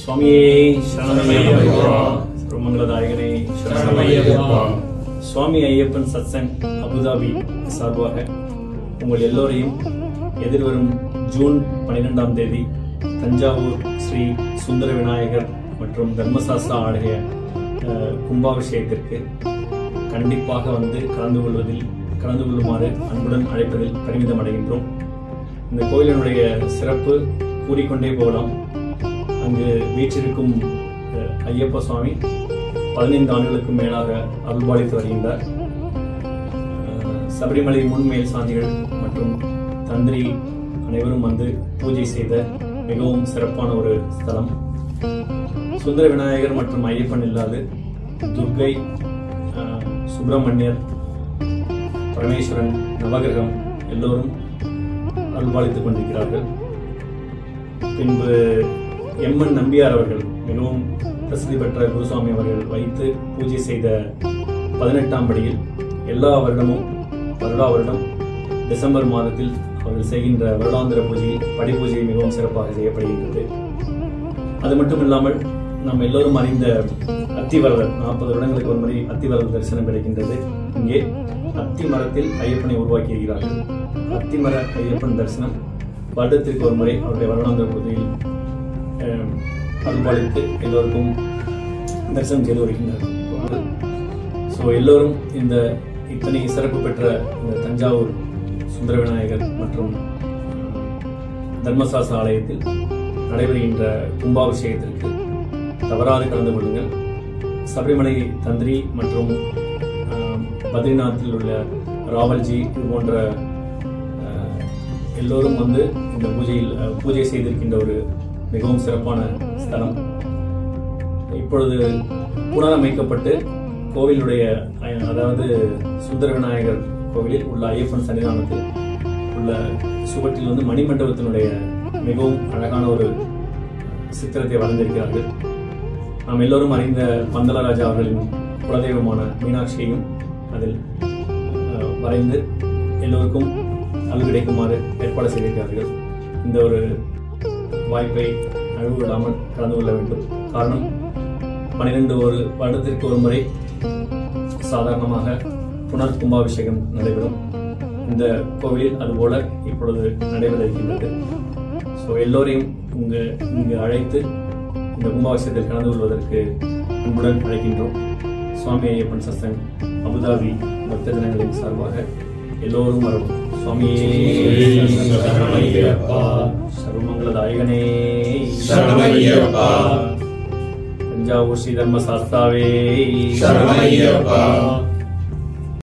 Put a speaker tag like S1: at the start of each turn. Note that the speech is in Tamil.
S1: சுவாமியே சரணமையப்பா, சர்வமங்கலதாயகனே சரணமையப்பா. சுவாமி ஐயப்பன் சத்சங் அபுதாபி சார்பாக உங்கள் எல்லோரையும் எதிர்வரும் ஜூன் 12ஆம் தேதி தஞ்சாவூர் ஸ்ரீ சுந்தர விநாயகர் மற்றும் தர்மசாஸ்திரா ஆலய கும்பாபிஷேகத்திற்கு கண்டிப்பாக வந்து கலந்து கொள்ளுமாறு அன்புடன் அழைப்பதில் பெருமிதம் அடைகின்றோம். இந்த கோயிலினுடைய சிறப்பு கூறிக்கொண்டே போகலாம். அங்கு வீற்றிருக்கும் ஐயப்ப சுவாமி 15 ஆண்டுகளுக்கு மேலாக அருள்பாலித்து வருகின்றார். சபரிமலை முன்மேல் சாந்திகள் மற்றும் தந்திரி அனைவரும் வந்து பூஜை செய்த மிகவும் சிறப்பான ஒரு ஸ்தலம். சுந்தர விநாயகர் மற்றும் ஐயப்பன் இல்லாது துர்கை, சுப்பிரமணியர், பரமேஸ்வரன், நவகிரகம் எல்லோரும் அருள்பாலித்துக் கொண்டிருக்கிறார்கள். பின்பு எம்என் நம்பியார் அவர்கள் மிகவும் பிரசித்தி பெற்ற குருசுவாமி அவர்கள் வைத்து பூஜை செய்த 18ஆம் படியில் எல்லா வருடமும் வருடம் டிசம்பர் மாதத்தில் அவர்கள் செய்கின்ற வருடாந்திர பூஜையில் படி பூஜை மிகவும் சிறப்பாக செய்யப்படுகின்றது. அது மட்டும் இல்லாமல் நாம் எல்லோரும் அறிந்த அத்திவரதர் 40 வருடங்களுக்கு ஒரு முறை அத்திவரதர் தரிசனம் கிடைக்கின்றது. இங்கே அத்தி மரத்தில் ஐயப்பனை உருவாக்கி இருக்கிறார்கள். அத்திமர ஐயப்பன் தரிசனம் வருடத்திற்கு ஒரு முறை அவருடைய வருடாந்திர பூஜையில் அருள்பாலித்து எல்லோருக்கும் தரிசனம் செய்து வருகின்றார்கள். ஸோ எல்லோரும் இத்தனை சிறப்பு பெற்ற இந்த தஞ்சாவூர் சுந்தர விநாயகர் மற்றும் தர்மசாஸ்திரா ஆலயத்தில் நடைபெறுகின்ற கும்பாபிஷேகத்திற்கு தவறாது கலந்து கொள்ளுங்கள். சபரிமலை தந்திரி மற்றும் பத்ரிநாத்தில் உள்ள ராவல்ஜி இது போன்ற எல்லோரும் வந்து இந்த பூஜை செய்திருக்கின்ற ஒரு மிகவும் சிறப்பான ஸ்தலம். இப்பொழுது புனரமைக்கப்பட்டு கோவிலுடைய அதாவது சுந்தர விநாயகர் கோவிலில் உள்ள ஐயப்பன் சன்னிதானத்தில் உள்ள சுவற்றில் வந்து மணிமண்டபத்தினுடைய மிகவும் அழகான ஒரு சித்திரத்தை வரைந்திருக்கிறார்கள். நாம் எல்லோரும் அறிந்த பந்தலராஜா அவர்களின் குலதெய்வமான மீனாட்சியையும் அதில் வரைந்து எல்லோருக்கும் அருள் கிடைக்குமாறு ஏற்பாடு செய்திருக்கிறார்கள். இந்த ஒரு வாய்ப்பை அழிவு விடாமல் கலந்து கொள்ள வேண்டும். காரணம் 12 வருடத்திற்கு ஒரு முறை சாதாரணமாக புனர் கும்பாபிஷேகம் நடைபெறும். இந்த கோவிலில் அதுபோல இப்பொழுது நடைபெற இருக்கின்றது. ஸோ எல்லோரையும் இங்கு அழைத்து இந்த கும்பாபிஷேகத்தில் கலந்து கொள்வதற்கு அன்புடன் அழைக்கின்றோம். சுவாமி ஐயப்பன் சத்சங் அபுதாபி பக்த ஜனங்களின் சார்பாக எல்லோரும் வரும். சுவாமியே சரணமையப்பா, சர்வமங்கலதாயகனே சரணமையப்பா, தஞ்சாவூர் ஸ்ரீ தர்மசாஸ்தாவே சரணமையப்பா.